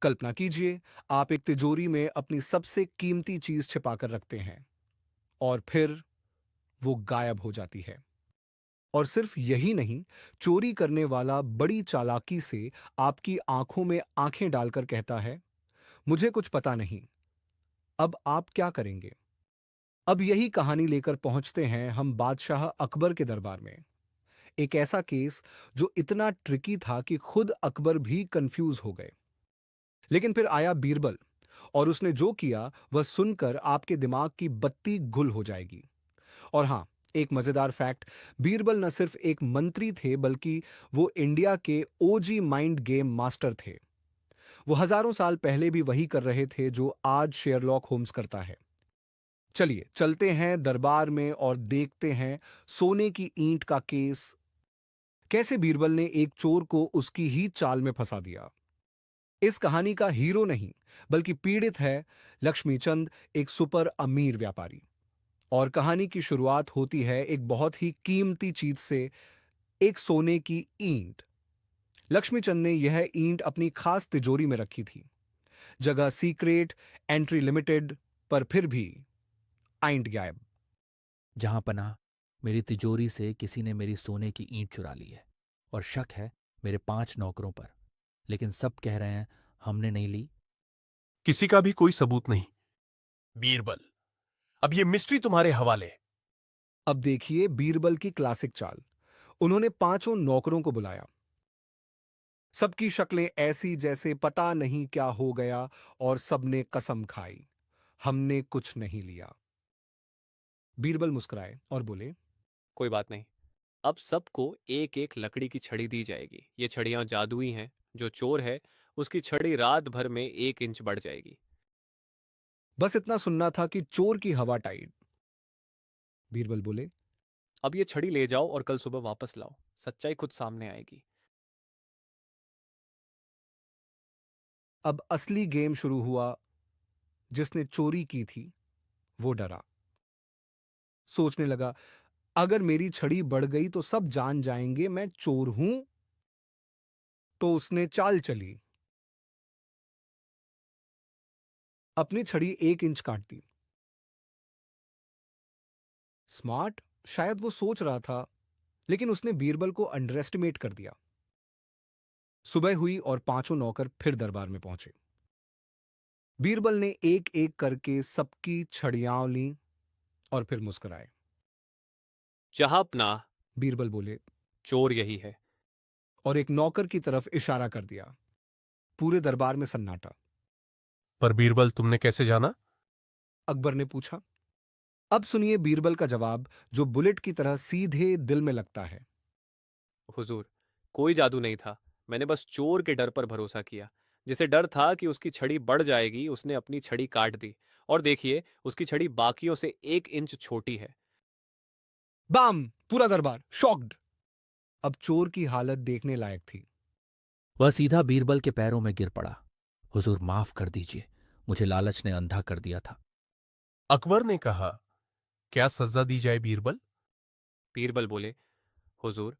कल्पना कीजिए, आप एक तिजोरी में अपनी सबसे कीमती चीज छिपाकर रखते हैं और फिर वो गायब हो जाती है। और सिर्फ यही नहीं, चोरी करने वाला बड़ी चालाकी से आपकी आंखों में आंखें डालकर कहता है, मुझे कुछ पता नहीं। अब आप क्या करेंगे? अब यही कहानी लेकर पहुंचते हैं हम बादशाह अकबर के दरबार में। एक ऐसा केस जो इतना ट्रिकी था कि खुद अकबर भी कंफ्यूज हो गए। लेकिन फिर आया बीरबल, और उसने जो किया वह सुनकर आपके दिमाग की बत्ती गुल हो जाएगी। और हां, एक मजेदार फैक्ट, बीरबल न सिर्फ एक मंत्री थे, बल्कि वो इंडिया के ओजी माइंड गेम मास्टर थे। वो हजारों साल पहले भी वही कर रहे थे जो आज शेरलॉक होम्स करता है। चलिए चलते हैं दरबार में और देखते हैं सोने की ईंट का केस, कैसे बीरबल ने एक चोर को उसकी ही चाल में फंसा दिया। इस कहानी का हीरो नहीं, बल्कि पीड़ित है लक्ष्मीचंद, एक सुपर अमीर व्यापारी। और कहानी की शुरुआत होती है एक बहुत ही कीमती चीज से, एक सोने की ईंट। लक्ष्मीचंद ने यह ईंट अपनी खास तिजोरी में रखी थी। जगह सीक्रेट, एंट्री लिमिटेड, पर फिर भी आइंट गायब। जहां पनाह, मेरी तिजोरी से किसी ने मेरी सोने की ईंट चुरा ली है। और शक है मेरे 5 नौकरों पर, लेकिन सब कह रहे हैं हमने नहीं ली। किसी का भी कोई सबूत नहीं। बीरबल, अब ये मिस्ट्री तुम्हारे हवाले। अब देखिए बीरबल की क्लासिक चाल। उन्होंने पांचों नौकरों को बुलाया। सबकी शक्लें ऐसी जैसे पता नहीं क्या हो गया, और सबने कसम खाई, हमने कुछ नहीं लिया। बीरबल मुस्कुराए और बोले, कोई बात नहीं। अब सबको एक एक लकड़ी की छड़ी दी जाएगी। ये छड़ियां जादुई हैं। जो चोर है उसकी छड़ी रात भर में 1 इंच बढ़ जाएगी। बस इतना सुनना था कि चोर की हवा टाइट। बीरबल बोले, अब ये छड़ी ले जाओ और कल सुबह वापस लाओ। सच्चाई खुद सामने आएगी। अब असली गेम शुरू हुआ। जिसने चोरी की थी वो डरा। सोचने लगा, अगर मेरी छड़ी बढ़ गई तो सब जान जाएंगे मैं चोर हूं। तो उसने चाल चली, अपनी छड़ी 1 इंच काट दी। स्मार्ट, शायद वो सोच रहा था, लेकिन उसने बीरबल को अंडर एस्टिमेट कर दिया। सुबह हुई और पांचों नौकर फिर दरबार में पहुंचे। बीरबल ने एक एक करके सबकी छड़ियां ली और फिर मुस्कुराए। जहांपनाह, बीरबल बोले, चोर यही है। और एक नौकर की तरफ इशारा कर दिया। पूरे दरबार में सन्नाटा। पर बीरबल, तुमने कैसे जाना? अकबर ने पूछा। अब सुनिए बीरबल का जवाब, जो बुलेट की तरह सीधे दिल में लगता है। हुजूर, कोई जादू नहीं था। मैंने बस चोर के डर पर भरोसा किया। जिसे डर था कि उसकी छड़ी बढ़ जाएगी, उसने अपनी छड़ी काट दी। और देखिए, उसकी छड़ी बाकियों से 1 इंच छोटी है। बाम! पूरा दरबार शॉक्ड। अब चोर की हालत देखने लायक थी। वह सीधा बीरबल के पैरों में गिर पड़ा। हुजूर माफ कर दीजिए, मुझे लालच ने अंधा कर दिया था। अकबर ने कहा, क्या सजा दी जाए बीरबल? बीरबल बोले, हुजूर,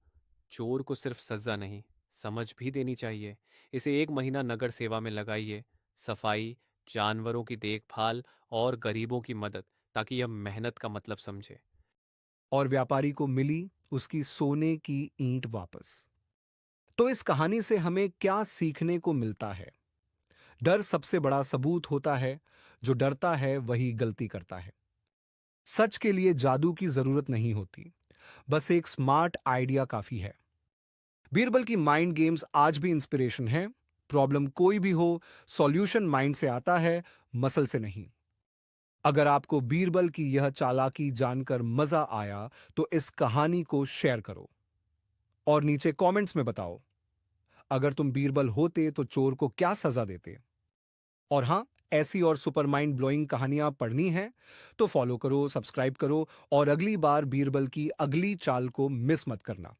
चोर को सिर्फ सजा नहीं, समझ भी देनी चाहिए। इसे 1 महीना नगर सेवा में लगाइए। सफाई, जानवरों की देखभाल और गरीबों की मदद, ताकि यह मेहनत का मतलब समझे। और व्यापारी को मिली उसकी सोने की ईंट वापस। तो इस कहानी से हमें क्या सीखने को मिलता है? डर सबसे बड़ा सबूत होता है। जो डरता है वही गलती करता है। सच के लिए जादू की जरूरत नहीं होती, बस एक स्मार्ट आइडिया काफी है। बीरबल की माइंड गेम्स आज भी इंस्पिरेशन है। प्रॉब्लम कोई भी हो, सॉल्यूशन माइंड से आता है, मसल से नहीं। अगर आपको बीरबल की यह चालाकी जानकर मजा आया, तो इस कहानी को शेयर करो और नीचे कमेंट्स में बताओ, अगर तुम बीरबल होते तो चोर को क्या सजा देते। और हां, ऐसी और सुपर माइंड ब्लोइंग कहानियां पढ़नी है तो फॉलो करो, सब्सक्राइब करो, और अगली बार बीरबल की अगली चाल को मिस मत करना।